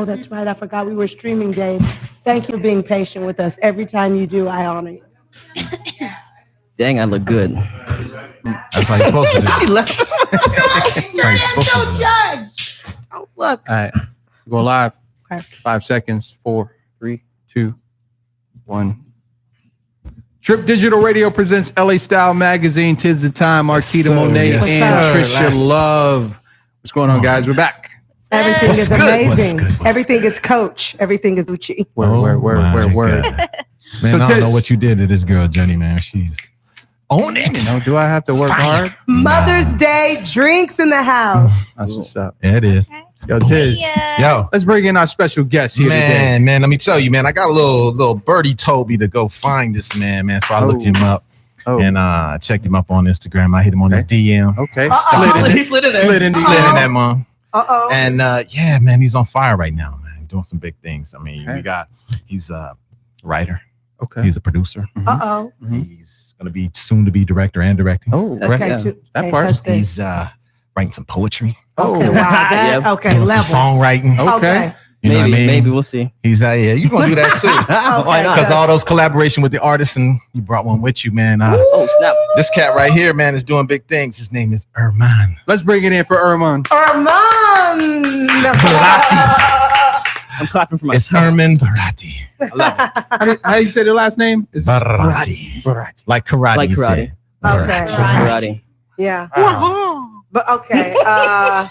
Oh, that's right. I forgot we were streaming, Dave. Thank you for being patient with us. Every time you do, I honor you. Dang, I look good. That's how you're supposed to do. She left. That's how you're supposed to do. Judge. Don't look. All right. Go live. Okay. 5 seconds. 4, 3, 2, 1. Trip Digital Radio presents LA Style Magazine. 'Tis the time. Marquita Monet and Trisha Love. What's going on, guys? We're back. Everything is good? amazing. What's good? Everything is Coach. Everything is Uchi. Word. Man, So I don't Tiz- know what you did to this girl, Jenny, man. She's on it. You know, do I have to work hard? Mother's Day drinks in the house. That's what's up. Yeah, it is. Yo, Tiz. Yo. Let's bring in our special guest here today. Man, let me tell you, man, I got a little birdie told me to go find this man. So I looked him up and checked him up on Instagram. I hit him on his DM. Okay. Slid in there. Slid in that mom. Uh-oh. And yeah, man, he's on fire right now, man. Doing some big things. I mean, he's a writer. Okay. He's a producer. Uh-oh. He's gonna be soon to be director and directing. Oh, Okay, Yeah. that That part. part. He's writing some poetry, Okay, wow. That, Yeah. okay, doing levels. some songwriting. Okay. You know what I mean? Maybe we'll see. He's yeah, you gonna do that too. Why not? Because all those collaboration with the artists, and you brought one with you, man. Oh snap! This cat right here, man, is doing big things. His name is Erman. Let's bring it in for Erman. Armand. I'm clapping for It's myself. Herman Barati. I love it. How do you say the last name? Is Barati. Barati. Like karate. Like you karate. say. Okay. Karate. Yeah. But okay.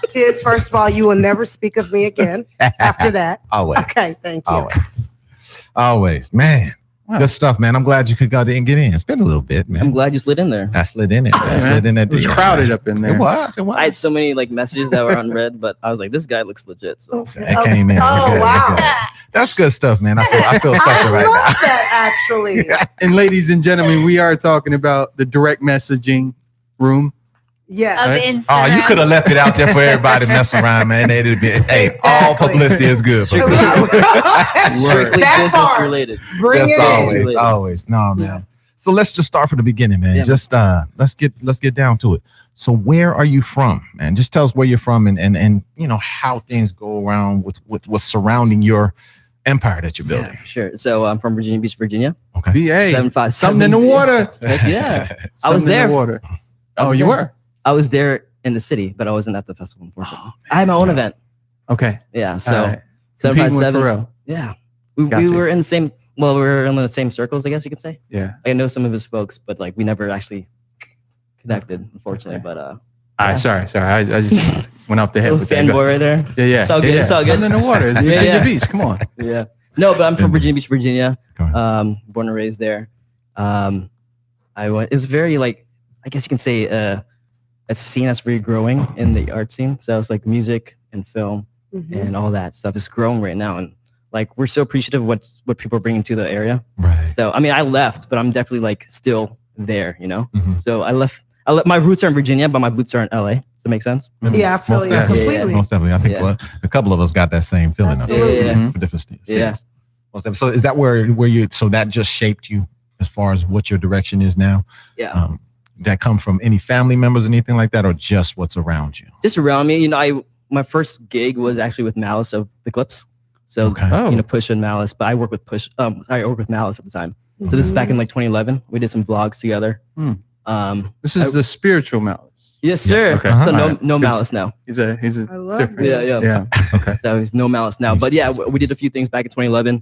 Tiz, first of all, you will never speak of me again after that. Always. Okay, thank you. Always. Man. Wow. Good stuff, man. I'm glad you could go there and get in. It's been a little bit, I'm man. glad you slid in there. I slid in it. I man. slid in that It was deal, crowded man. up in there. It was. I had so many like messages that were unread, but I was like, this guy looks legit. So It came in. Oh, We're good. wow. We're good. That's good stuff, man. I feel special I right love now. that actually. And ladies and gentlemen, we are talking about the direct messaging room. Yes. Of Right? Instagram. Oh, you could have left it out there for everybody to mess around, man. It'd be, hey, all Exactly. publicity is good. Strictly That business part. related. Bring That's it in. always. No, man. So let's just start from the beginning, man. Yeah. Just let's get down to it. So where are you from, man? Just tell us where you're from and you know how things go around with what's surrounding your empire that you're building. Yeah, sure. So I'm from Virginia Beach, Virginia. Okay. VA. 757. Something in the water. Heck yeah. I Something was in there. the water. I Oh, was you there. were? I was there in the city, but I wasn't at the festival, unfortunately. I had my own event. Okay. Yeah. So All right. Competing with 757. Pharrell. Yeah. We Got to. were in the same, well, we were in the same circles, I guess you could say. Yeah. I know some of his folks, but like we never actually connected, unfortunately. Okay. But All right. Sorry. I just went off the head little with that. fanboy right there. Yeah. It's all good, it's all good. Something in the water. It's Yeah, Virginia yeah. Beach. Come on. Yeah. No, but I'm from Virginia Beach, Virginia. Go ahead. Born and raised there. I went. It's very like, I guess you can say, a scene that's really growing in the art scene. So it's like music and film Mhm. and all that stuff is growing right now, and like we're so appreciative of what people are bringing to the area. Right. So I mean, I left, but I'm definitely like still there, you know. Mhm. So I left. My roots are in Virginia, but my boots are in LA. Does that make sense? Yeah, I feel Most you definitely. completely. Most definitely. I think Yeah. a couple of us got that same feeling up Absolutely. there Yeah. for different things. Yeah. Most definitely. So is that where you? So that just shaped you as far as what your direction is now? Yeah. That come from any family members, anything like that, or just what's around you? Just around me, you know, my first gig was actually with Malice of the Clips. So Okay. Oh. you know, Push and Malice, but I worked with I worked with Malice at the time. So this is back in like 2011. We did some vlogs together. Hmm. Um, This is the spiritual Malice. yes, sir. Okay. So no, Alright. no 'Cause- Malice now. He's a I love different. this. Yeah. Okay. So he's no Malice now. But yeah, we did a few things back in 2011.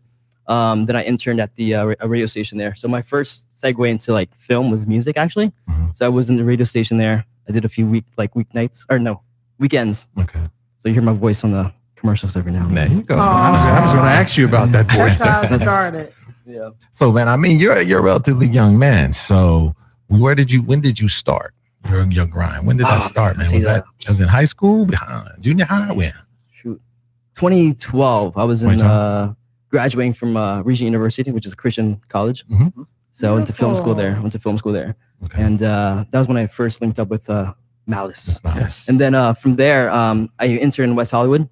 Then I interned at the a radio station there. So my first segue into like film was music actually. Mhm. So I was in the radio station there. I did a few weekends. Okay. So you hear my voice on the commercials every now and There then. you go. I was going to ask you about that voice. That's how it started. Yeah. So, man, I mean, you're a relatively young man. So, when did you start your grind? When did that start, man? see Was that. that was in high school, junior high? When? Shoot. 2012. I was in 2012. graduating from Regent University, which is a Christian college. Mhm. So I went to film school there. Okay. And that was when I first linked up with Malice. Yes. And then from there, I interned in West Hollywood.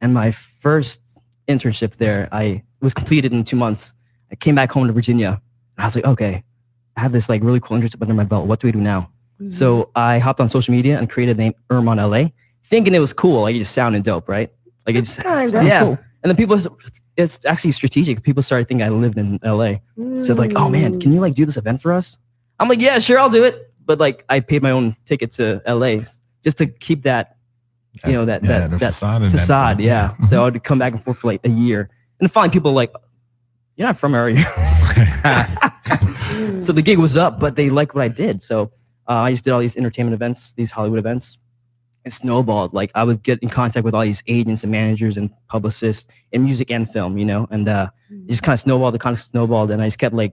And my first internship there, I was completed in 2 months. I came back home to Virginia. And I was like, okay, I have this like really cool internship under my belt. What do we do now? So I hopped on social media and created a name Erman LA, thinking it was cool. Like it just sounded dope, right? Like it just Kinda. yeah. Cool. And then people, it's actually strategic. People started thinking I lived in LA. So like, oh man, can you like do this event for us? I'm like, yeah, sure, I'll do it. But like, I paid my own ticket to LA just to keep that, you know, that facade. Yeah. So I'd come back and forth for like a year, and finally people like, you're not from our area. So the gig was up, but they liked what I did. So I just did all these entertainment events, these Hollywood events. It snowballed. Like I would get in contact with all these agents and managers and publicists in music and film, you know, and it just kind of snowballed. And I just kept like,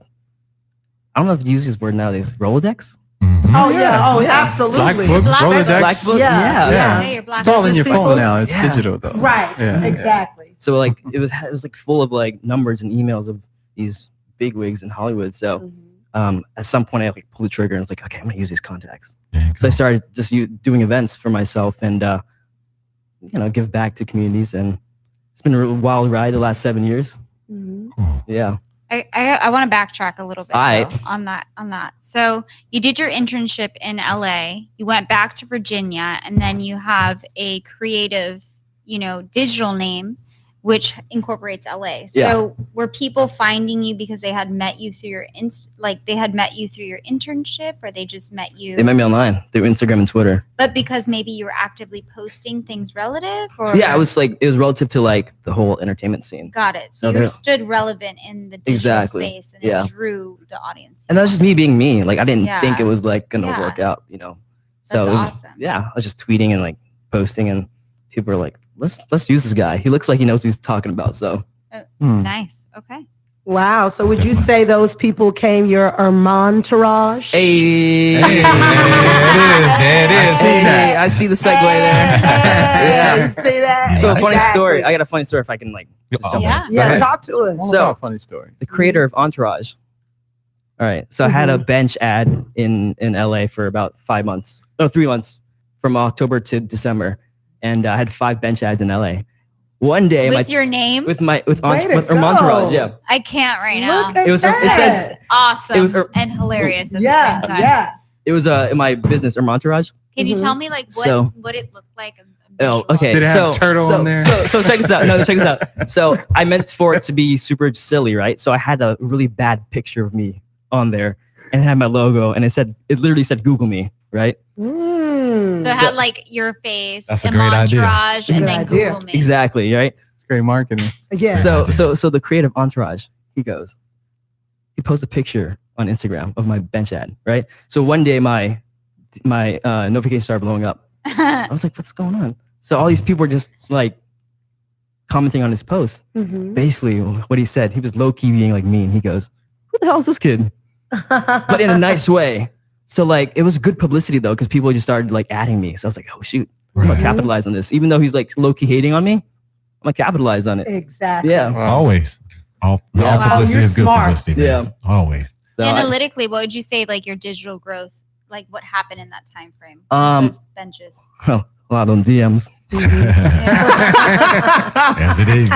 I don't know if you use this word nowadays, Rolodex. Mm-hmm. Oh yeah. Oh, absolutely. Black book, Rolodex. Black book. Yeah. Hey, your black It's all in your people- phone now. It's Yeah. digital though. Right. Yeah. Exactly. So like it was like full of like numbers and emails of these bigwigs in Hollywood. So at some point I like pulled the trigger and was like, okay, I'm gonna use these contacts. So I started just doing events for myself and you know, give back to communities, and it's been a real wild ride the last 7 years. Yeah. I want to backtrack a little bit Aight. though, on that. So you did your internship in LA, you went back to Virginia, and then you have a creative, you know, digital name which incorporates LA. Yeah. So were people finding you because they had met you through your internship, or they just met you? They met me online through Instagram and Twitter. But because maybe you were actively posting things relative, or Yeah, it was relative to like the whole entertainment scene. got it. So So you there- stood relevant in the digital Exactly. space, and Yeah. it drew the audience. And that was just me being me. Like I didn't Yeah. think it was like gonna Yeah. work out, you know. So That's it was- awesome. yeah, I was just tweeting and like posting, and people were like, let's use this guy. He looks like he knows what he's talking about. So Nice. Okay. Wow. So would you say those people came your entourage? hey, There it is. Hey, I see the segue there. Yeah. See that? So a funny Exactly. story. I got a funny story if I can like just jump in. Yeah. Yeah. ahead. Talk to us. All So- about funny story. The creator of Entourage. All right. So I had a bench ad in LA for about 3 months, from October to December. And I had 5 bench ads in LA. One day, With your name? with Way to Entourage, go. yeah. I can't right now. Look at It was- it that. says- Awesome it was and hilarious at Yeah. the same time. Yeah. It was in my business, Entourage. Can you Mhm. tell me like So- what it looked like? Oh, okay. Did it have turtle so, on there? So check this out. No, check this out. So I meant for it to be super silly, right? So I had a really bad picture of me on there, and it had my logo, and it literally said "Google me," right? So it So- had like your face, That's a and great idea. Entourage, and Good then idea. Google me. Exactly, right? It's great marketing. Yes. So the creative Entourage, he posts a picture on Instagram of my bench ad, right? So one day my notification started blowing up. I was like, what's going on? So all these people were just like commenting on his post. Mhm. Basically, what he said, he was low key being like mean. He goes, "Who the hell is this kid?" But in a nice way. So like, it was good publicity though, because people just started like adding me. So I was like, oh shoot, I'm gonna Right. capitalize on this. Even though he's like low key hating on me, I'm gonna capitalize on it. Exactly. Yeah. Always. All Yeah. Wow, publicity you're is good smart. publicity. man. Always. So I- Analytically, what would you say like your digital growth? Like what happened in that time frame? Those benches. a lot on DMs. As it is.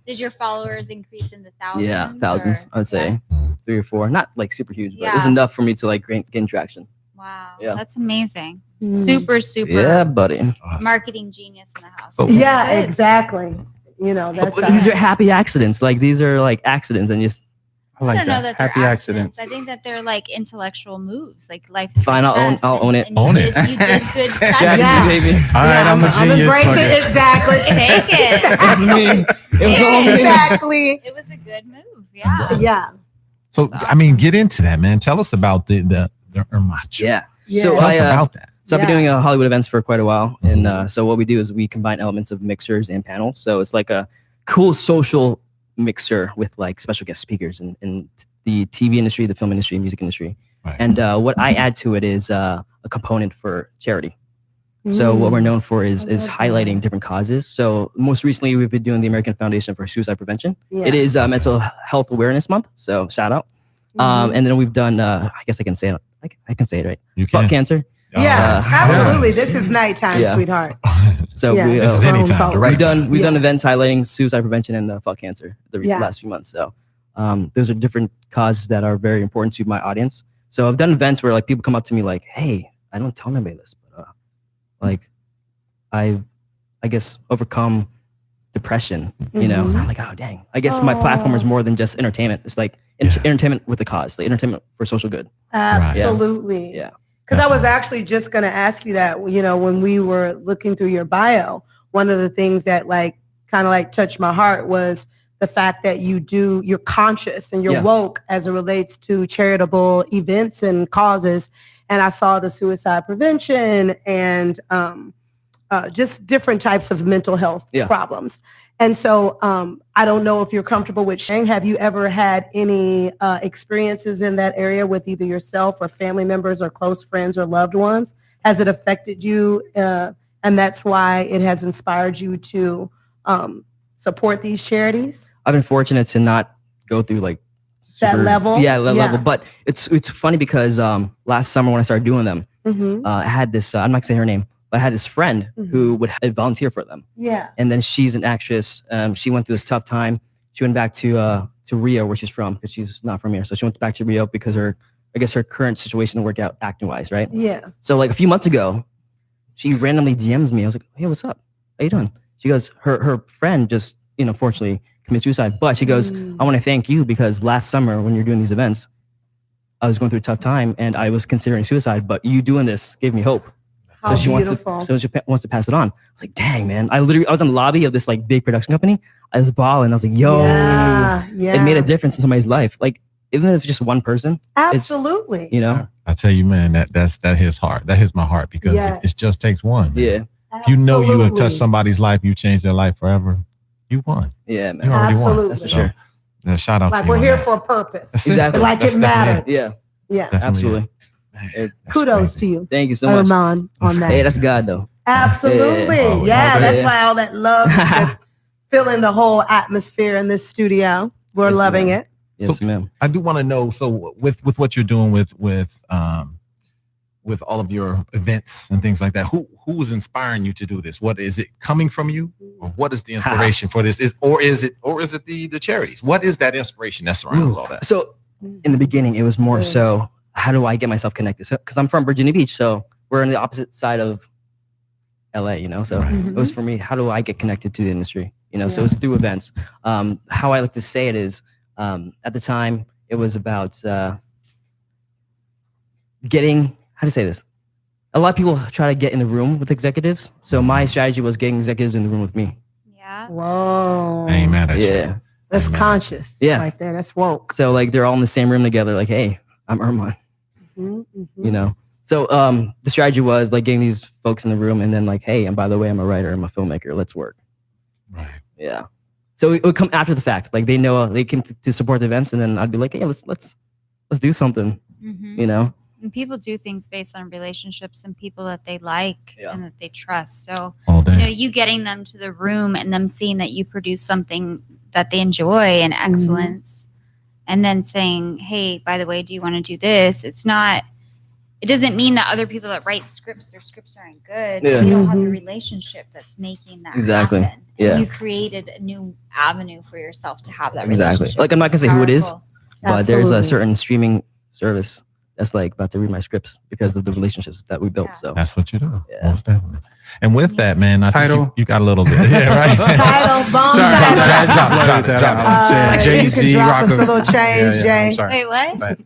Did your followers increase in the thousands? Yeah, thousands. or- I'd say 3 or 4. Not like super huge, but it was Yeah. enough for me to like gain traction. Wow. Yeah. That's amazing. Mm. Super Yeah, buddy. marketing genius in the house. Oh. Yeah, Good. exactly. You know, that's But these are happy accidents. Like these are like accidents, and just I like I don't know that. that Happy they're accidents. I think that they're like intellectual moves, like life. Fine, I'll own it. And Own you it. did- You did good. strategy, Yeah. baby. All right, I'm a genius. embrace Fuck it. it. Exactly. Take it. It was me. It was all me. Exactly. It was a good move. Yeah. Yeah. So, That's I mean, get into that, man. Tell us about the Ermach. Yeah. Yeah. So Tell us I, about that. So I've been Yeah. doing Hollywood events for quite a while, and so what we do is we combine elements of mixers and panels. So it's like a cool social mixer with like special guest speakers in the TV industry, the film industry, music industry. Right. And what I add to it is a component for charity. So what we're known for is I love highlighting that. different causes. So most recently, we've been doing the American Foundation for Suicide Prevention. Yeah. It is Mental Health Awareness Month, so shout out. Mhm. And then we've done, I guess I can say it. I can say it right. You Fuck can. cancer. Yeah, Uh, absolutely. This is nighttime, Yeah. sweetheart. So Yeah, we, This is Phone anytime. phone. The right we've done Yeah. events highlighting suicide prevention and fuck cancer the Yeah. last few months. So those are different causes that are very important to my audience. So I've done events where like people come up to me like, "Hey, I don't tell anybody this, but like I guess overcome depression, you know. And I'm like, oh dang. I guess my platform is more than just entertainment. It's like entertainment with a cause, like entertainment for social good. Absolutely. Yeah. Because I was actually just going to ask you that, you know, when we were looking through your bio, one of the things that like kind of like touched my heart was the fact that you're conscious and you're woke as it relates to charitable events and causes. And I saw the suicide prevention and just different types of mental health problems. And so I don't know if you're comfortable with sharing. Have you ever had any experiences in that area with either yourself or family members or close friends or loved ones? Has it affected you? And that's why it has inspired you to support these charities? I've been fortunate to not go through like that level. Yeah, that level. But it's funny because last summer when I started doing them, I had this, I'm not gonna say her name, but I had this friend who would volunteer for them. Yeah. And then she's an actress. She went through this tough time. She went back to Rio, where she's from, because she's not from here. So she went back to Rio because her current situation didn't work out acting wise, right? Yeah. So like a few months ago, she randomly DMs me. I was like, hey, what's up? How you doing? She goes, her friend just, you know, fortunately committed suicide. But she goes, I want to thank you because last summer when you're doing these events, I was going through a tough time and I was considering suicide, but you doing this gave me hope. So she wants to pass it on. I was like, dang, man. I was in the lobby of this like big production company. I was bawling. I was like, yo, it made a difference in somebody's life. Like, even if it's just one person. Absolutely. You know? I tell you, man, that hits hard. That hits my heart because it just takes one. Man. Yeah. If you know you have touched somebody's life, you changed their life forever, you won. Yeah, man. You already won. That's for sure. Shout out like to you. We're here for a purpose. Exactly. Like it mattered. Yeah. Yeah. Absolutely. Kudos to you. Thank you so much. Armand, on that. Hey, that's God though. Absolutely. That's why all that love is just filling the whole atmosphere in this studio. We're loving it. Yes, ma'am. I do want to know. So with what you're doing with all of your events and things like that, who is inspiring you to do this? What is it coming from you, or what is the inspiration for this? Is it the charities? What is that inspiration that surrounds all that? So in the beginning, it was more so, how do I get myself connected? So, because I'm from Virginia Beach, so we're on the opposite side of LA, you know. So it was for me, how do I get connected to the industry? You know, so it was through events. How I like to say it is, at the time, it was about getting, how to say this? A lot of people try to get in the room with executives. So my strategy was getting executives in the room with me. Yeah. Whoa. I ain't mad at you. Yeah. That's conscious. Yeah. Right there. That's woke. So like they're all in the same room together. Like, hey, I'm Armand. You know. So the strategy was like getting these folks in the room and then like, hey, and by the way, I'm a writer, I'm a filmmaker. Let's work. Right. Yeah. So it would come after the fact. Like they know they came to support the events, and then I'd be like, hey, let's do something. You know. And people do things based on relationships and people that they like and that they trust. So All day. you know, you getting them to the room and them seeing that you produce something that they enjoy and excellence, and then saying, hey, by the way, do you want to do this? It doesn't mean that other people that write scripts, their scripts aren't good. Yeah. You don't have the relationship that's making that happen. Yeah. And you created a new avenue for yourself to have that Exactly. relationship. Like I'm not gonna say who it is, Powerful. but there's a certain streaming service that's like about to read my scripts because of the relationships that we built. Yeah. So That's what you do. Most definitely. And with that, man, I Title. think you got a little bit. Yeah, right. Title, bomb Sorry, title. drop it. I'm saying You Jay-Z, can drop us a Rock. little change, Jay. I'm sorry. Wait, what?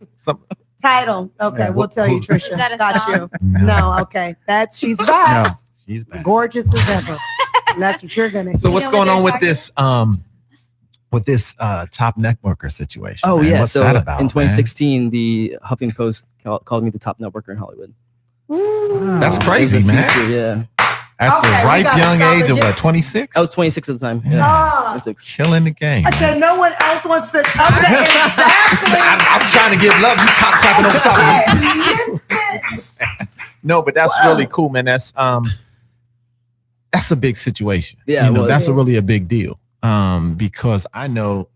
Title. Okay, Yeah, we'll tell you, Trisha. Is that a Got song? you. No, okay. She's back. No, she's back. Gorgeous as ever. And that's what you're gonna So hear. what's You know what going on they're with this top networker situation? oh man? yeah. What's So that about, in man? 2016, the Huffington Post called me the top networker in Hollywood. That's It was crazy, a man. feature, yeah. At the Okay, we ripe gotta young stop age and of get- what, 26? I was 26 at the time. Yeah. Ah. 26. Killing the game. Okay, no one else wants to. Okay, exactly. I'm trying to get love. You clapping over top of me. No, but that's really cool, man. That's a big situation. Yeah, you know, it was. that's really a big deal. Because I know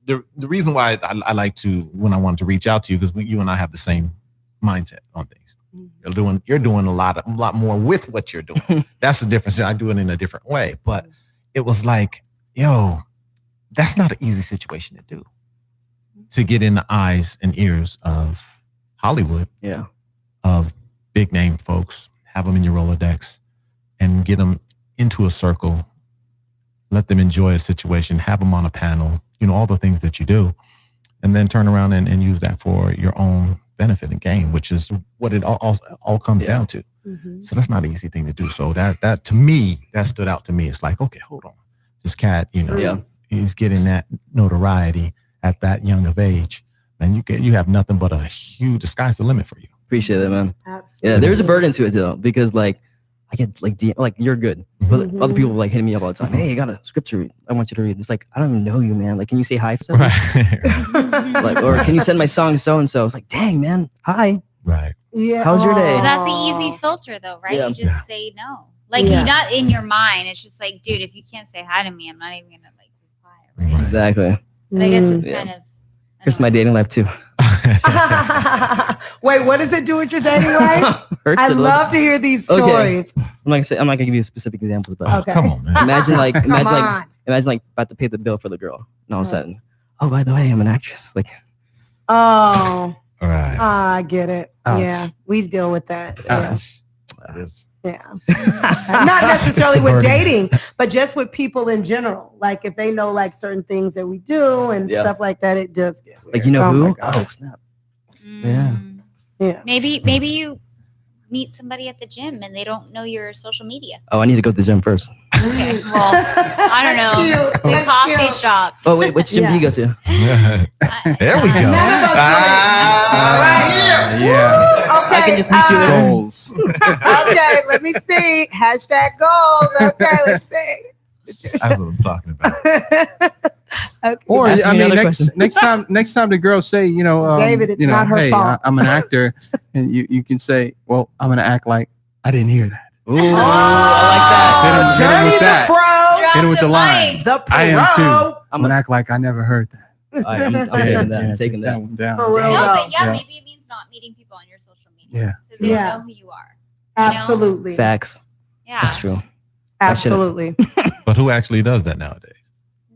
the reason why I like to, when I wanted to reach out to you, because you and I have the same mindset on things. You're doing a lot more with what you're doing. That's the difference. I do it in a different way, but it was like, yo, that's not an easy situation to do. To get in the eyes and ears of Hollywood, Yeah. of big name folks, have them in your Rolodex, and get them into a circle let them enjoy a situation, have them on a panel, all the things that you do, and then turn around and use that for your own benefit and gain, which is what it all comes down to. Mm-hmm. So that's not an easy thing to do. So that to me, that stood out to me. It's like, okay, hold on. This cat, he's getting that notoriety at that young of age. And you have nothing but the sky's the limit for you. Appreciate it, man. Absolutely. Yeah, there's a burden to it though, because like I get like you're good, but Mhm. other people like hitting me up all the time. Hey, I got a script to read. I want you to read. It's like I don't even know you, man. Like, can you say hi for something? Right. Like, or can you send my song to so and so? It's like, dang, man, hi. Right. Yeah. How's your day? But that's the easy filter, though, right? Yeah. You just say no. Like Yeah. you're not in your mind. It's just like, dude, if you can't say hi to me, I'm not even gonna like reply. Right? Right. Exactly. But I guess it's Yeah. kind of. Here's my dating life too. Wait, what does it do with your dating life? Hurts I it a little. love to hear these Okay. stories. I'm not gonna give you specific examples, but Okay. Come on, man. imagine like Come on. imagine like about to pay the bill for the girl, and all of a sudden, oh, by the way, I'm an actress. Like, Oh, All right. I get it. Ouch. Yeah, we deal with that. Yeah. Ouch. That is- Yeah. Not necessarily It's the with burden. dating, but just with people in general. Like if they know like certain things that we do and Yeah. stuff like that, it does get weird. like you know Oh my who? God. Oh, snap. Mm. Yeah. Maybe you meet somebody at the gym and they don't know your social media. Oh, I need to go to the gym first. Okay. Well, I don't know. Cute. The That's coffee cute. shop. Oh wait, which gym do you go to? There we go. None of us Yeah. Okay. I can just meet you there. Goals. Okay, let me see. Hashtag goals. Okay, let's see. That's what I'm talking about. Okay. Or Ask me I mean, another next time the girls say, David, it's you know, not her hey, fault. I'm an actor, and you can say, well, I'm gonna act like I didn't hear that. Ooh, I like that. Hit him with Journey's that. a pro. Hit him with the line. The pro. I am too. I'm I'm gonna act like I never heard that. I'm taking that. I'm taking that. one down. For real. No, though. but yeah, Yeah. maybe it means not meeting people on your social media. Yeah. So they Yeah. don't know who you are. Absolutely. Facts. Yeah. That's true. Absolutely. But who actually does that nowadays?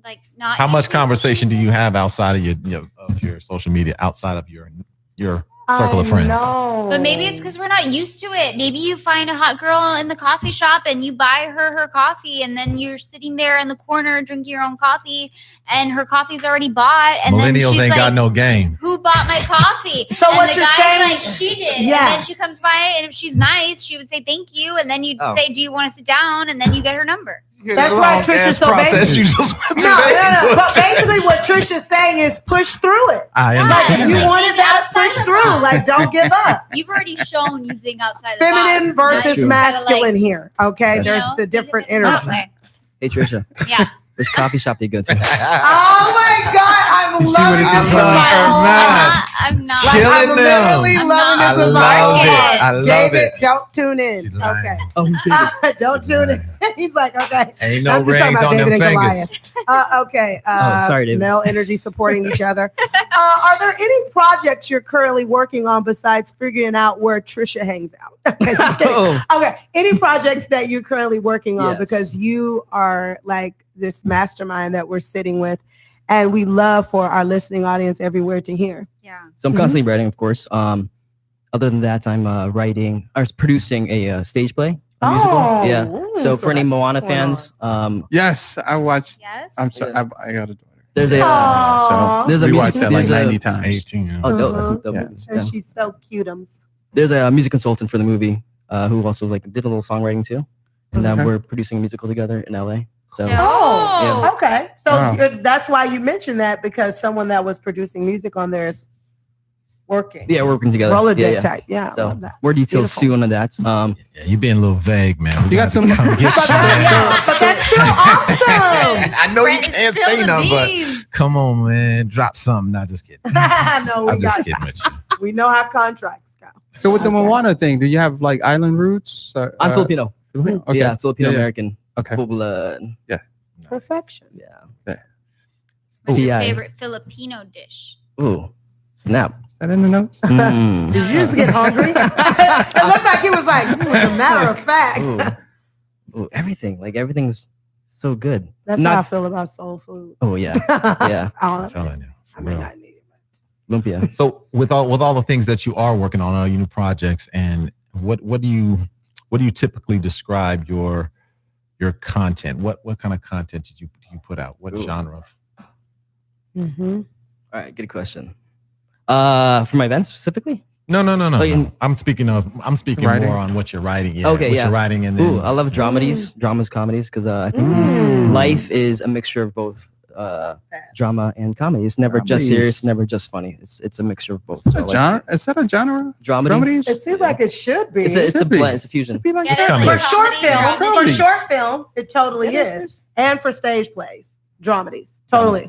Like not. How much using conversation do social you have outside of your social media, outside of your circle of friends? No. But maybe it's because we're not used to it. Maybe you find a hot girl in the coffee shop and you buy her coffee, and then you're sitting there in the corner drinking your own coffee, and her coffee's already bought. And then Millennials she's ain't like, got no game. "Who bought my coffee?" So and what the you're guy's saying- like, "She did." Yeah. And then she comes by, and if she's nice, she would say thank you, and then you'd Oh. say, "Do you want to sit down?" And then you get her number. That's right, Trisha. So basically, you just went no. But basically, what Trisha's saying is push through it. I Yeah. Like if understand you Like, that. wanted that, outside push the through. box. Like don't give up. You've already shown you think outside the Feminine box. versus true. masculine here. Okay, That's there's You know? the different Think of it that energy. way. Hey Trisha, Yeah. which coffee shop do you go to? Oh my God, I'm You see loving what this. this is I love advice. her, man. I'm not. Like, Killing I'm literally them. loving I this advice. love it. I love David, it. don't tune in. She's lying. Okay. Oh, who's David? Don't She's tune in. lying. He's like, okay. Ain't no I'm just talking rings about on David them and fingers. Okay. Oh, sorry, David. Male energy supporting each other. Are there any projects you're currently working on besides figuring out where Trisha hangs out? Okay, just kidding. Oh, Okay. Any projects that you're currently working on? Yes. Because you are like this mastermind that we're sitting with, and we love for our listening audience everywhere to hear. Yeah. so I'm constantly writing, of course. Other than that, I'm writing or producing a stage play, a musical. Yeah. So for any that's Moana what's going fans, Yes, I watched. Yes. I'm sorry. I got a daughter. there's a Aw. there's a we music. watched that like there's a- 90 times. 18. Oh, dope. That's Uh-huh. dope Yeah. movies. And Yeah. she's so cute. There's a music consultant for the movie who also like did a little songwriting too, and Okay. we're producing a musical together in LA. So Oh, okay. So Wow. that's why you mentioned that, because someone that was producing music on there is working. yeah, we're working together. Roller yeah, dig yeah. type. Yeah. I So love that. more details Beautiful. soon on that. Yeah, you're being a little vague, man. We You got gotta some- come get But, you. but that's still awesome. I know you Spread- can't spill say the nothing, but beans. come on, man. Drop something. Not just kidding. No, I'm just kidding with you. we know how contracts go. So with the Okay. Moana thing, do you have like island roots? I'm Filipino. Filipino? Okay. Yeah, Filipino Yeah, yeah. American. Okay. Full blood. Perfection. Yeah. What's your PI. favorite Filipino dish? Ooh, snap. Is that in the notes? Mm. Did you just get hungry? It looked like he was like, as a matter of fact. Ooh, everything. Like everything's so good. That's Not- how I feel about soul food. Oh yeah, yeah. That's all I know. I mean, I need it. Lumpia. So with all the things that you are working on, all your new projects, and what do you typically describe your your content? What kind of content did you put out? What genre? Mm-hmm. All right, good question. For my events specifically? No. Like I'm speaking Writing? more on what you're writing. Yeah, Okay, what yeah. you're writing, and then Ooh, I love dramas, comedies, because I think Mm. life is a mixture of both drama and comedy. It's never just Comedies. serious, never just funny. It's a mixture of both. Is that a genre? Is that a genre? Dramedy? Dramedies? It seems like it should be. It's a should be. blend. It's a fusion. Should be like Yeah, a they're comedy. like For short comedy, film, dramedy. for short film, it totally Yeah, is. And for stage plays, dramedies, totally.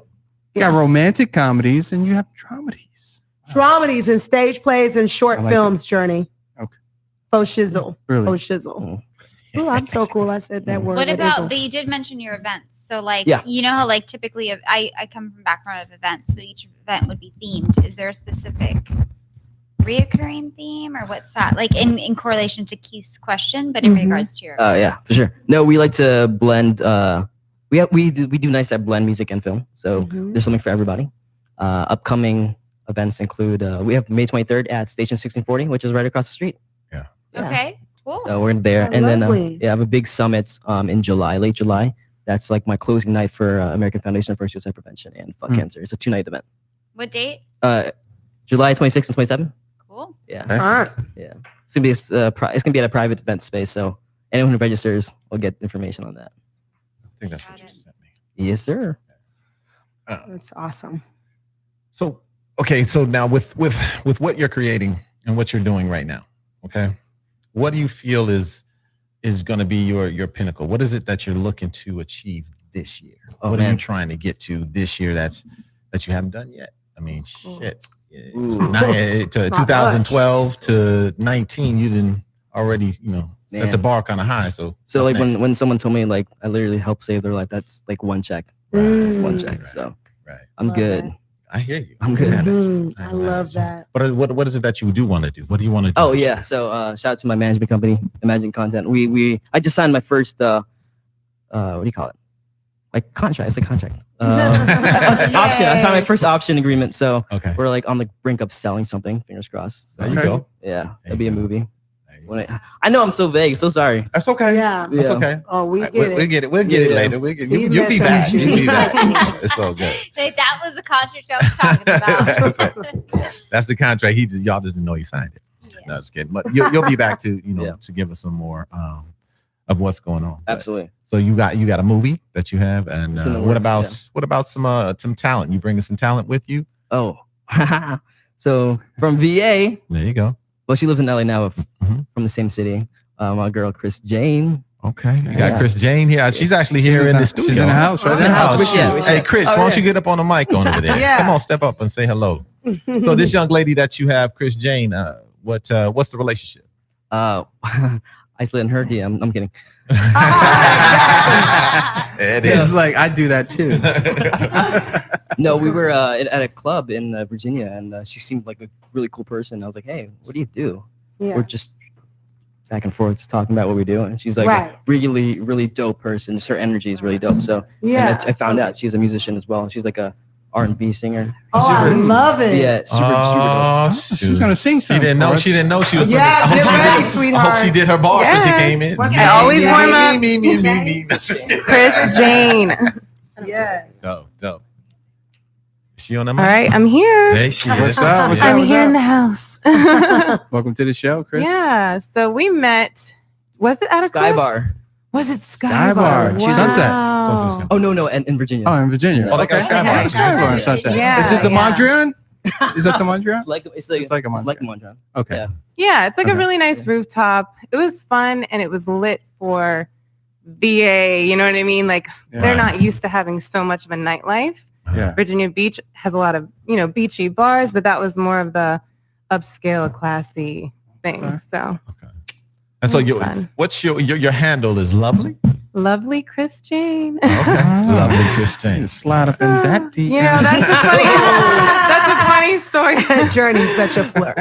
You got romantic comedies and you have dramedies. Dramedies and stage plays and short I like films, Journey. Okay. Faux shizzle. Really? Faux shizzle. Oh, I'm so cool. I said that word. What It about, isn't. but you did mention your events. So like, Yeah. you know how like typically I come from a background of events. So each event would be themed. Is there a specific reoccurring theme or what's that? Like in correlation to Keith's question, but in Mhm. regards to your Yeah, for sure. No, we like to blend. We do nice at blend music and film. So Mhm. there's something for everybody. Upcoming events include we have May 23rd at Station 1640, which is right across the street. Yeah. Okay, cool. So we're there, Oh, and then lovely. I have a big summit in July, late July. That's like my closing night for American Foundation for Suicide Prevention and Fuck Cancer. It's a 2-night event. What date? July 26th and 27th. Cool. Yeah, Alright. it's gonna be it's gonna be at a private event space. So anyone who registers will get information on that. I think that's Got what you it. sent me. Yes, sir. That's awesome. So okay, so now with what you're creating and what you're doing right now, okay, what do you feel is going to be your pinnacle? What is it that you're looking to achieve this year? Oh, what are you man. trying to get to this year that you haven't done yet? I mean, Cool. shit. Ooh. To 2012 to 19, you didn't already set Man. the bar kind of high. So So what's like next? when someone told me like I literally helped save their life, that's like one check. That's one Mm. check. Right. So Right. I'm Love good. that. I hear you. I'm good at it. Mhm. I I love love it. that. But what is it that you do want to do? What do you want to do? Oh this yeah. year? So shout out to my management company, Imagine Content. I just signed my first what do you call it? Like contract. It's a contract. Option. I signed my first option agreement. So Okay. we're like on the brink of selling something. Fingers crossed. So, There you go. yeah, There that'll be you a go. movie. There you When I know I'm so vague. So sorry. That's okay. Yeah. That's Yeah. okay. Oh, we Right, get we'll it. get it. We'll get it Yeah. later. We'll get, We you'll be messing back. with you. You'll be back. It's all good. Like, that was the contract I was talking about. That's the contract. Y'all didn't know he signed it. Yeah. No, it's kidding. But you'll be back to Yeah. to give us some more of what's going on. But- Absolutely. So you got a movie that you have, and It's in the what works, about some talent? You bringing some talent with you? Oh, so from VA. There you go. Well, she lives in LA now, Mhm. from the same city. My girl Chris Jane. Okay, you got Yeah. Chris Jane here. She's actually here in the studio. She's in the house, right? In the house. Hey, Yeah, we should. Chris, Oh, why don't yeah. you get up on the mic on over there? Yeah. Come on, step up and say hello. So this young lady that you have, Chris Jane, what's the relationship? I slid in her DM. I'm kidding. It It's is. like I do that too. No, we were at a club in Virginia, and she seemed like a really cool person. I was like, "Hey, what do you do?" Yeah. We're just back and forth just talking about what we do, and she's like Right. a really, really dope person. Just her energy is really dope. So and Yeah. I found out she's a musician as well. She's like a R&B singer. Oh, I love it. Yeah, super dope. Oh, She's shoot. gonna sing She something. didn't know. for us. She didn't know she was. Yeah, I hope get she ready, did- I hope sweetheart. she did her bars when she Yes. came in. I Me, always me, warm me, up. Me, me, me, me, me. Chris Jane. Yes. Dope. Is she on the All mic? right, I'm here. Hey, she What's is. up? What's I'm up? here in the house. Welcome to the show, Chris. Yeah. So we met. Was it at a Sky club? Bar. Was it Sky, Sky Bar. Wow. Sunset. Oh no, in Virginia. Oh, in Virginia. Oh, they got Sky Bar. Sky Bar in Sunset. Yeah, Is this the yeah. Mondrian? Is that the Mondrian? It's like a It's like a Mondrian. Okay. Yeah. Yeah, it's like Okay. a really nice rooftop. It was fun and it was lit for VA. You know what I mean? Like Yeah. they're not used to having so much of a nightlife. Yeah. Virginia Beach has a lot of, beachy bars, but that was more of the upscale, classy thing. Okay. So Okay. And so It was fun. what's your handle is lovely? lovely Chris Jane. Okay. Lovely Christine. Slide up in that deep. That's a funny, that's a funny story. Journey's such a flirt.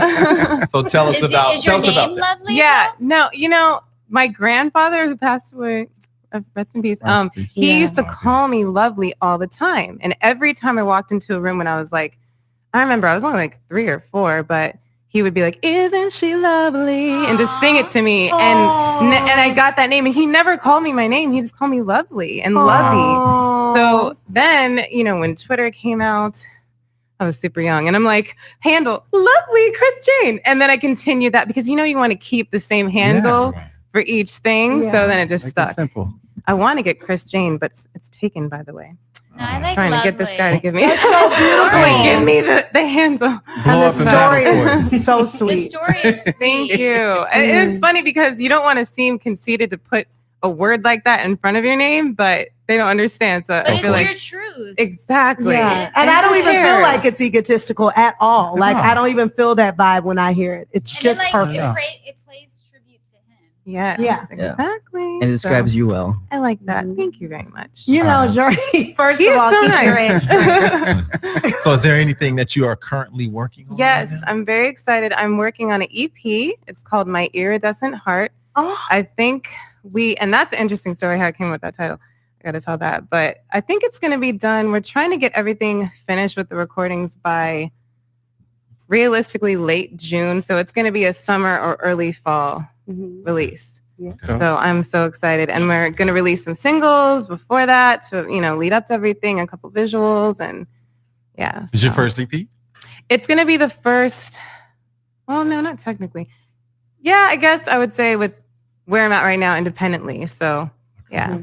So tell us Is about your about name that. lovely? Yeah, no, my grandfather who passed away, rest in peace. Rest in peace. He Yeah. used to call me lovely all the time, and every time I walked into a room when I was like, I remember I was only like 3 or 4, but he would be like, "Isn't she lovely?" and just sing it to me. And I got that name. And he never called me my name. He just called me Lovely and Lovey. So then, when Twitter came out, I was super young. And I'm like, handle, Lovely Chris Jane. And then I continued that because, you want to keep the same handle for each thing. So then it just stuck. Simple. I want to get Chris Jane, but it's taken, by the way. No, I like Trying Lovely. to get this guy to give me Like, give me the handle. And the story is is so The sweet. story is Thank you. It's funny because you don't want to seem conceited to put a word like that in front of your name, but they don't understand. So But I it's feel your like truth. exactly. Yeah. And I don't even feel cares? like it's egotistical at all. Like I don't even feel that vibe when I hear it. It's And just it, perfect. it plays tribute to him. Yes. Yeah. Exactly. And it describes you well. I like that. Thank you very much. Journey. First She of is all, so keep your nice. hands So is there anything that you are currently working on? Yes, right now? I'm very excited. I'm working on an EP. It's called My Iridescent Heart. Oh. I think and that's an interesting story how I came up with that title. I got to tell that. But I think it's going to be done. We're trying to get everything finished with the recordings by realistically late June. So it's going to be a summer or early fall release. Yeah. So I'm so excited. And we're going to release some singles before that to, lead up to everything, a couple visuals. And yeah. Is your first EP? It's going to be the first. Well, no, not technically. Yeah, I guess I would say with where I'm at right now independently. So yeah,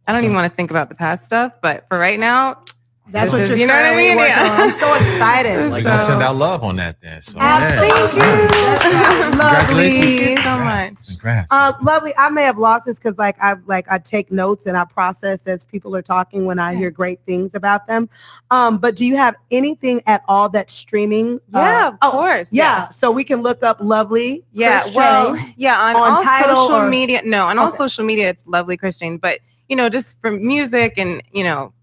I don't even want to think about the past stuff, but for right now, That's this what is- you're you know what I currently mean? working Yeah. on. I'm so excited. Like, So- gonna send out love on that then. So Absolutely. yeah. Lovely. Thank you so much. Congrats. Lovely. I may have lost this because I take notes and I process as people are talking when I hear great things about them. But do you have anything at all that's streaming? Yeah, of course. Yeah. Yes. So we can look up Lovely. Yeah. Chris Well, Jane. yeah. On on all Tidal social or- media. No, on all Okay. social media, it's Lovely Christian. But just for music and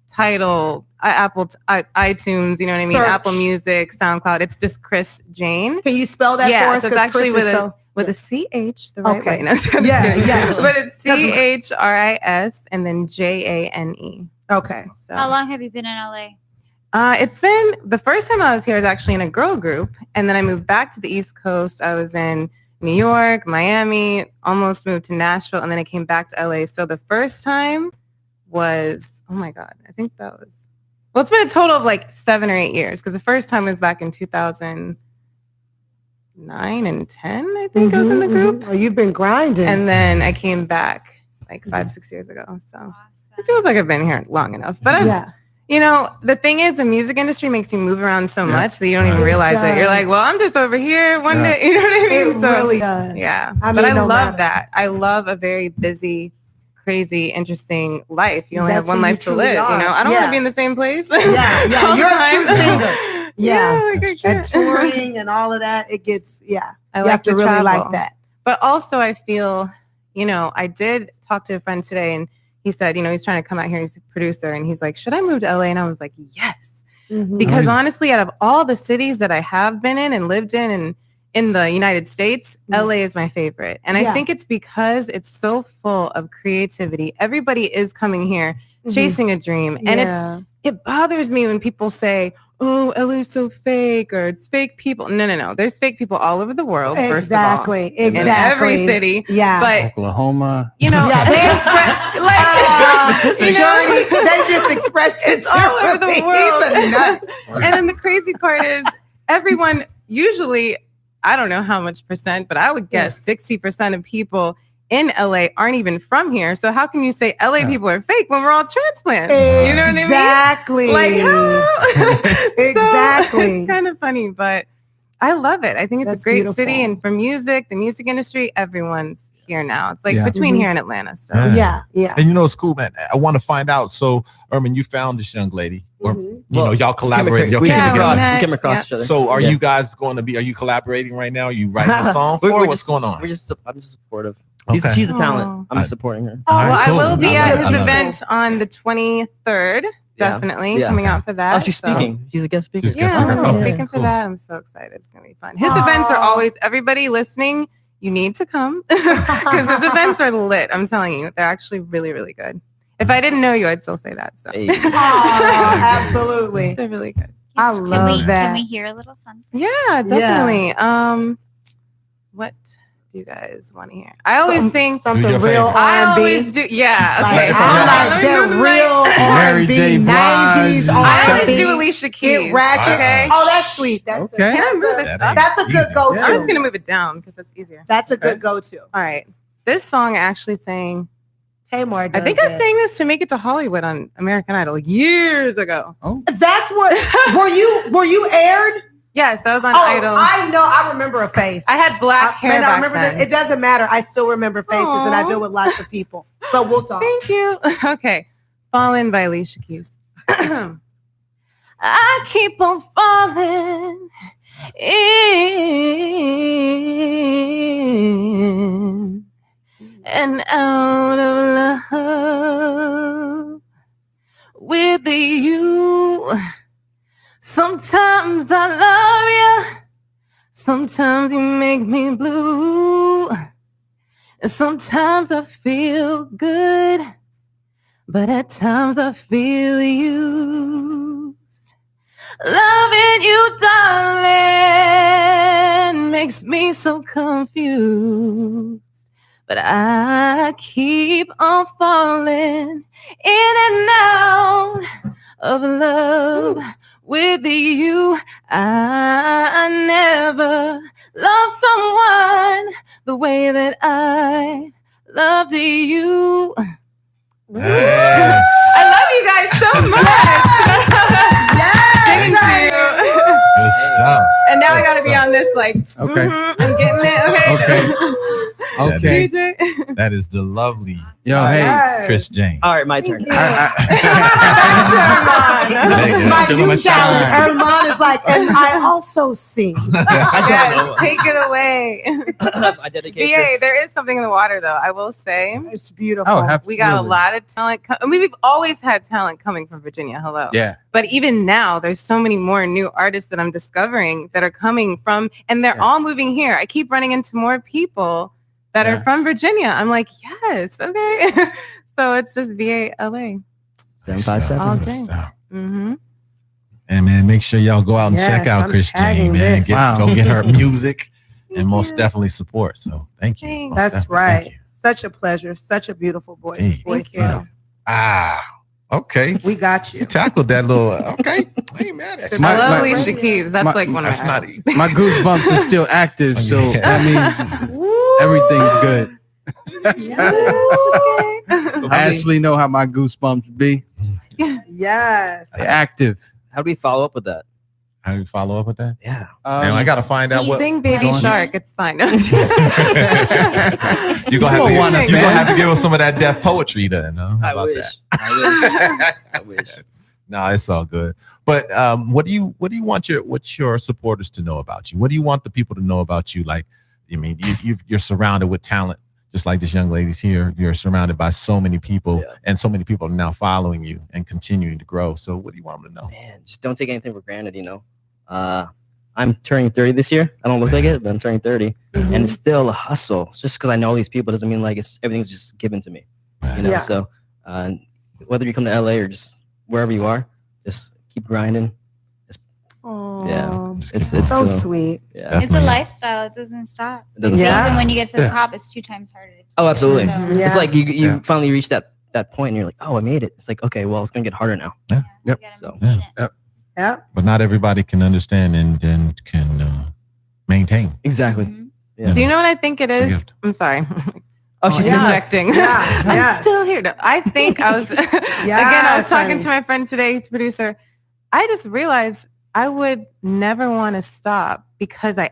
Tidal, Apple, iTunes. You know what I mean? Search. Apple Music, SoundCloud. It's just Chris Jane. Can you spell that for Yeah, us? so it's 'Cause actually Chris with is a so- with a CH the right Okay. way. No, just Yeah, kidding. yeah. But it's CHRIS and then JANE. Okay. So How long have you been in LA? it's been the first time I was here was actually in a girl group, and then I moved back to the East Coast. I was in New York, Miami, almost moved to Nashville, and then I came back to LA. So the first time was, oh my God, I think that was, well, it's been a total of like 7 or 8 years because the first time was back in 2009 and 10, I think I was in the group. Oh, you've been grinding. And then I came back like 5-6 years ago. So it Awesome. feels like I've been here long enough. But I've, the thing is, the music industry makes you move around so much that you don't even Right. realize it. You're does. like, well, I'm just over here one Yeah. day. You know what I mean? It really does. Yeah. I But mean, I no love matter. that. I love a very busy, crazy, interesting life. You only That's have one who you life to truly live. are. I don't want Yeah. to be in the same place. Yeah, yeah. all the You're a time. true singer. Yeah. like I And can't. touring and all of that, it gets, I you like have to really travel. like that. But also, I feel, I did talk to a friend today, and he said, he's trying to come out here. He's a producer, and he's like, should I move to LA? And I was like, yes. Because honestly, out of all the cities that I have been in and lived in the United States, LA is my favorite. And I Yeah. think it's because it's so full of creativity. Everybody is coming here chasing a dream. And it bothers me when people say, oh, LA's so fake or it's fake people. No. There's fake people all over the world, first of all. Exactly. In every city. Yeah. But, Oklahoma. Yeah, they express, Johnny, they just express it It's all over the differently. world. He's a nut. And then the crazy part is everyone usually, I don't know how much percent, but I would guess 60% of people in LA aren't even from here. So how can you say LA people are fake when we're all transplants? You know what I mean? Exactly. Like how? Exactly. So it's kind of funny, but I love it. I think it's That's a great beautiful. city. And for music, the music industry, everyone's here now. It's like Yeah. between Mhm. here and Atlanta. So Yeah. Yeah. And it's cool, man. I want to find out. So, Ermin, you found this young lady, or Mhm. y'all collaborated. Y'all We came came together. across. Yeah. We came across Yeah. each other. So, are Yeah. you guys going to be? Are you collaborating right now? Are you writing a song for? We're What's just- going on? I'm just supportive. Okay. She's the talent. Aw. I'm just supporting her. All right, well, cool. I will be I at love his it. I love it. event on the 23rd. Yeah. Definitely Yeah. coming out for that. Oh, she's so- speaking. She's a guest speaker. She's a guest Yeah, I'm speaker. gonna be Okay, speaking for cool. that. I'm so excited. It's gonna be fun. His Aw. events are always everybody listening. You need to come because his events are lit. I'm telling you, they're actually really, really good. If I didn't know you, I'd still say that. So Hey. Aw, absolutely. they're really good. I Can love that. Can we hear a little something? Yeah, definitely. What do you guys want to hear? I always sing something your real favorite. I R&B. always do. Yeah. Like, Okay. I'm like Let me that move the mic. real Mary R&B, J. Blige. 90s I always R&B. do Alicia Keys. Get ratchet. Okay. Oh, that's sweet. That's Okay. Can I move this That up? ain't That's a good easy. go-to. I'm just gonna move it down because that's easier. That's a Okay. good go-to. All right. This song I actually sang. Tamar does I think I it. sang this to make it to Hollywood on American Idol years ago. Oh, That's what. Were you aired? Yes, I was on Oh, Idol. I know. I remember a face. I had black hair Man, I back remember then. that. It doesn't matter. I still remember faces, and I Aw. deal with lots of people. But we'll talk. Thank you. Okay. Fallen by Alicia Keys. I keep on falling in and out of love with you. Sometimes I love you. Sometimes you make me blue. And sometimes I feel good. But at times I feel used. Loving you, darling, makes me so confused. But I keep on falling in and out of love with you. I never loved someone the way that I loved you. Yes. I love you guys so much. Singing to you. Good stuff. And now I gotta be on this like, Okay. I'm getting it. Okay. Okay. DJ. That is the lovely Yo, hey. Yes. Chris James. All right, my turn. My Still new in my talent, shine. Armand is like, and I also sing. Yes, take it away. I dedicate VA, this. there is something in the water though, I will say. It's beautiful. Oh, absolutely. We got a lot of talent. I mean, we've always had talent coming from Virginia. Hello. Yeah. But even now, there's so many more new artists that I'm discovering that are coming from, and they're Yeah. all moving here. I keep running into more people that are Yeah. from Virginia. I'm like, yes, okay. So it's just VA LA. 757. All Good day. stuff. Mm-hmm. And man, make sure y'all go out and Yes, check out I'm Chris tagging James, man. this. Wow. Go get her music and Thank most you. definitely support. So thank you. Thanks. Most That's definitely. right. Thank you. Such a pleasure. Such a beautiful voice. Thank voice you. though. Okay. We got You you. tackled that little. Okay. I ain't mad at you. My- I love my- Alicia Keys. That's my- like one of That's my not idols. easy. My goosebumps is still active, so Yeah. that means everything's good. Okay. I actually know how my goosebumps be. Yes. They're active. How do we follow up with that? How do you follow up with that? Yeah. Man, I got to find out what. Sing Baby Go on. Shark. It's fine. You're gonna Moana fan. have to give us some of that deaf poetry then. Huh? How I about wish. I wish. No, it's all good. But what do you want your supporters to know about you? What do you want the people to know about you? Like, I mean, you're surrounded with talent, just like this young lady's here. You're surrounded by so many people, Yeah. and so many people are now following you and continuing to grow. So, what do you want them to know? Man, just don't take anything for granted, you know. I'm turning 30 this year. I don't look like it, but I'm turning 30. Mm-hmm. And it's still a hustle. It's just because I know all these people doesn't mean like everything's just given to me. You know, Yeah. so whether you come to LA or just wherever you are, just keep grinding. Aw. Yeah. It's So sweet. yeah. It's a lifestyle. It doesn't stop. It doesn't Yeah. stop. Even when you get to the Yeah. top, it's 2 times harder. to Oh, absolutely. So, Yeah. It's like you Yeah. finally reach that point and you're like, oh, I made it. It's like, okay, well, it's gonna get harder now. you Yep. gotta So, maintain it. Yep. But not everybody can understand and can maintain. Exactly. Mhm. Yeah. Do you know what I think it is? Forgive. I'm sorry. Oh, she's Yeah. Interjecting. Yeah, I'm yeah. still here. No, I think I was again. I was talking honey. to my friend today, he's a producer. I just realized I would never want to stop because I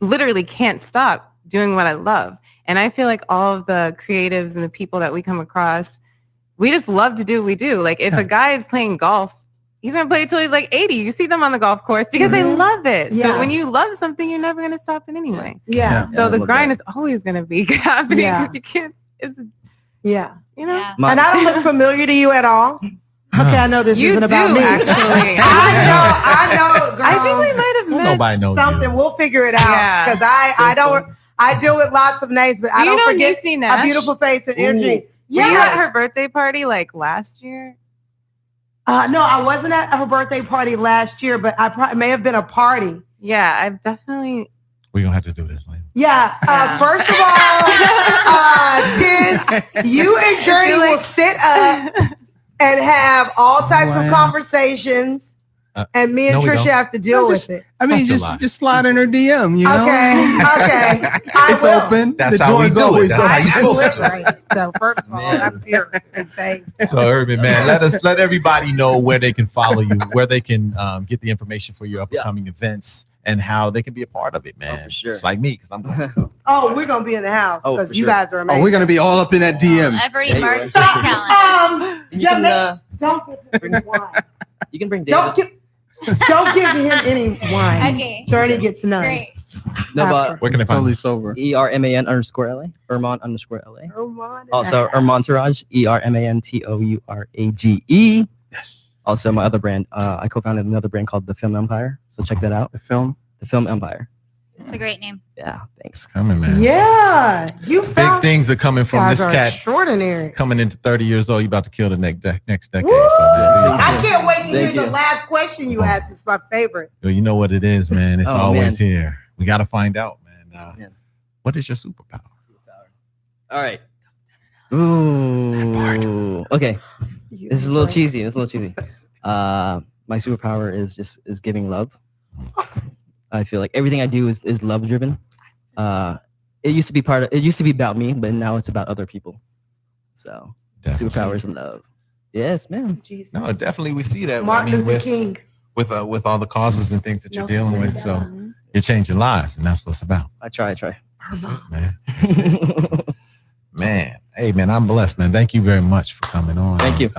literally can't stop doing what I love. And I feel like all of the creatives and the people that we come across, we just love to do what we do. Like if a guy is playing golf, he's gonna play till he's like 80. You see them on the golf course because they love it. Yeah. So when you love something, you're never gonna stop it anyway. Yeah. So I the love grind that. is always gonna be happening Yeah. because you can't. It's Yeah. you know. Yeah. My- And I don't look familiar to you at all. Okay, I know this You isn't about do, me. actually. I know, girl. I think we might have met. Nobody knows something. you. We'll figure it out. Yeah. Because I don't. I deal with lots of names, but I Do you don't know forget Niecy Nash? a beautiful face and energy. Were you Yeah. at her birthday party like last year? No, I wasn't at her birthday party last year, but I may have been a party. Yeah, I've definitely. We're gonna have to do this later. Yeah. First of all, Tiz, you and Journey will sit up and have all types of conversations, and me and no, we Trisha don't. have to deal with it. I mean, Such a lie. just slide in her DM, you know? Okay. It's open. That's the how we door's do it. always That's open. how you supposed to do it. Right. So first of all, Man. I'm here and safe. So Urban, man, let everybody know where they can follow you, where they can get the information for your upcoming events, and how they can be a part of it, man. Oh, for sure. It's like me, because I'm going. Oh, we're gonna be in the house Oh, because for you sure. guys are amazing. Oh, we're going to be all up in that DM. I've already Yeah, you marked are. the calendar. You can, Don't give him wine. you can bring David. Don't give him any wine. Okay. Journey gets none. Great. No, After. but Where can I find Totally you? sober. ERMAN_LA, Ermont_LA. Herman and Also, a half. Ermontourage, ERMANTOURAGE. Yes. Also, my other brand, I co-founded another brand called The Film Empire. So check that out. The film. The Film Empire. It's a great name. Yeah, thanks. It's coming, man. Yeah, you Big found things are coming from guys this are cat. extraordinary. Coming into 30 years old, you about to kill the next decade. Woo! So, man, I can't wait to hear Thank you. the last question you asked. It's my favorite. Well, you know what it is, man. It's Oh, always here. We got to find out, man. Man. What is your superpower? All right. Ooh. Okay. This is a little cheesy. It's a little cheesy. My superpower is giving love. I feel like everything I do is love driven. It used to be about me, but now it's about other people. So superpower is love. Yes, man. Jesus. No, definitely we see that. Martin I mean, Luther King. with all the causes and things that you're Nelson dealing with. So Mandela. you're changing lives, and that's what it's about, I try. man. Man, hey, man, I'm blessed, man. Thank you very much for coming on. Thank you.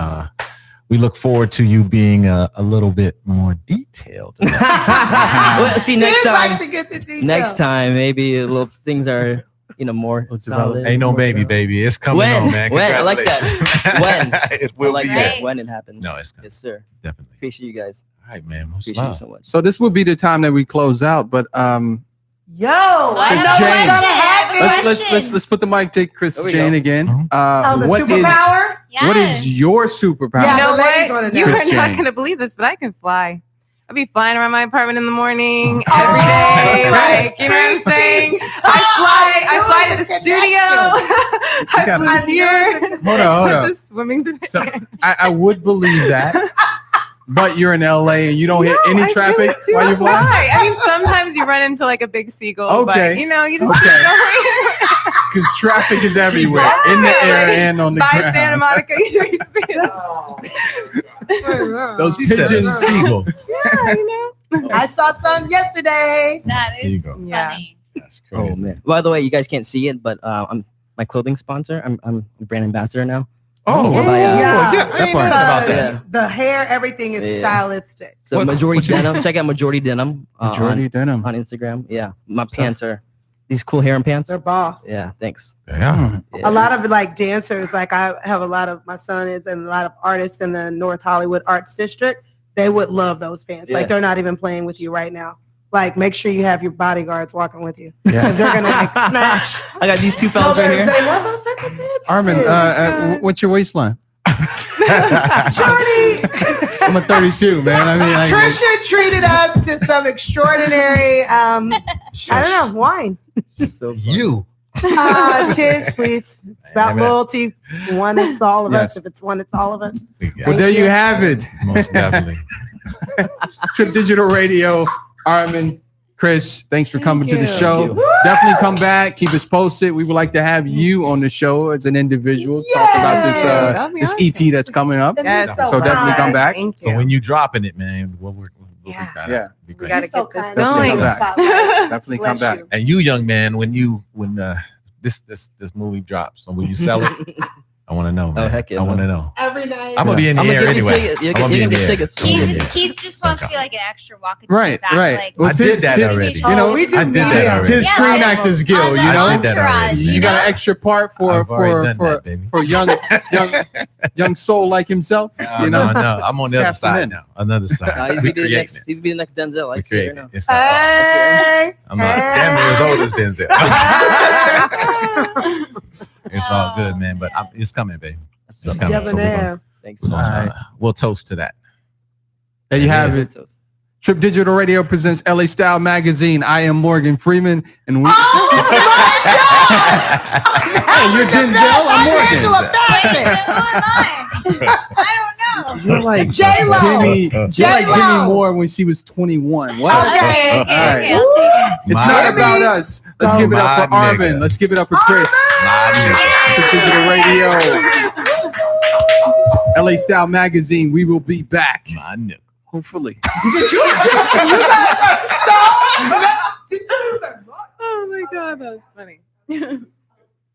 We look forward to you being a little bit more detailed. Well, see, next Tiz likes time. to get the details. Next time, maybe a little things are more solid. Ain't no baby. It's coming When? on, man. When? I like that. Congratulations. It I will like be that there. when it happens. No, it's coming. Yes, sir. Definitely. Appreciate you guys. All right, man. Much Appreciate you love. so much. So this would be the time that we close out, but Yo, I Chris know what's Jane. gonna happen. let's put the mic to Chris There we Jane go. again. Oh, the What is superpower? what is your superpower? Yeah. You know the ladies wanna what? know. You Chris are not Jane. going to believe this, but I can fly. I'll be flying around my apartment in the morning Oh, every day. right. Like, you know what I'm saying? Oh, I fly to the the studio. I gotta- fly here. Hold on. Just swimming through the So I would believe that, but you're in LA and you don't hit any traffic really do while you're flying. fly. I mean, sometimes you run into like a big seagull, Okay. but you know, you just Okay. keep going. Because traffic is everywhere, in the air and on the By Santa ground. Monica, you know, you just be Those She said a pigeons. seagull. yeah, you know. I saw some yesterday. That is Seagull. Yeah. funny. That's Oh crazy. man. By the way, you guys can't see it, but I'm my clothing sponsor. I'm a brand ambassador now. Oh, Yeah. yeah. Yeah. Yeah, I ain't heard about that. Because the hair, everything is Yeah. stylistic. So What- Majority what you- Denim. Check out Majority Denim. Majority denim. on Instagram. Yeah, my pants are these cool harem pants. They're boss. Yeah, thanks. Yeah. Yeah. A lot of like dancers, like I have a lot of my son is and a lot of artists in the North Hollywood Arts District. They would love those pants. Yeah. Like they're not even playing with you right now. Like make sure you have your bodyguards walking with you Yeah. because they're gonna like snatch. I got these two fellas right here. They love those type of pants. Armin, too. what's your waistline? Shorty. I'm a 32, man. I mean, Trisha treated us to some extraordinary I don't know, wine. So You. Tiz, please. It's about Amen. loyalty. One, it's all of Yes. us. If it's one, it's all of us. well, there you have it. Most definitely. Trip Digital Radio, Armin, Chris, thanks for coming to the you. show. Thank you. Definitely come back. Keep us posted. We would like to have you on the show as an individual. Talk about this That'd be this awesome. EP that's coming up. Yes, So definitely come back. Thank So you. when you dropping it, man, we'll Yeah. be back. Yeah. Be We great. gotta So get this kind. Definitely going. come back. Definitely come Bless back. you. And you, young man, when this movie drops, so will you sell it? I want to know, man. heck yeah, I want to man. know. Every night. I'm gonna be in the I'm gonna air give you anyway. tickets. You're I'm gonna gonna be in get the air. tickets. I'm gonna be in the air. Keith just wants to be like an extra walking Right, back, right. Like, Well, I did that already. You know, Oh, we do I did media. that already. Tis Yeah, Screen like- Actors Guild, on you the know? did that already. entourage, You got an extra part for I've already done that, baby. for young soul like himself. No, You know? no, I'm on the other Cast him side in. now. Another side. He's We gonna be the creating next. it. He's gonna be the next Denzel. I We see it creating right it. now. It's all fun. Hey. I'm not damn near as old as Denzel. It's all good, man. But it's coming, baby. It's coming. So Debonair. Thanks so much. we'll toast to that. There you have it. Trip Digital Radio presents LA Style Magazine. I am Morgan Freeman, and we. Hey, you're Denzel. I'm Morgan. I don't know. You're like J-Lo. Jimmy. You're like J-Lo. Jimmy Moore when she was 21. What? Okay. All right. I'll take it. It's My not nigga. about us. Let's give it up for My Arvin. nigga. Let's give it up for Chris. Trip Digital Radio. LA Style Magazine. We will be back. My nigga. Hopefully. You got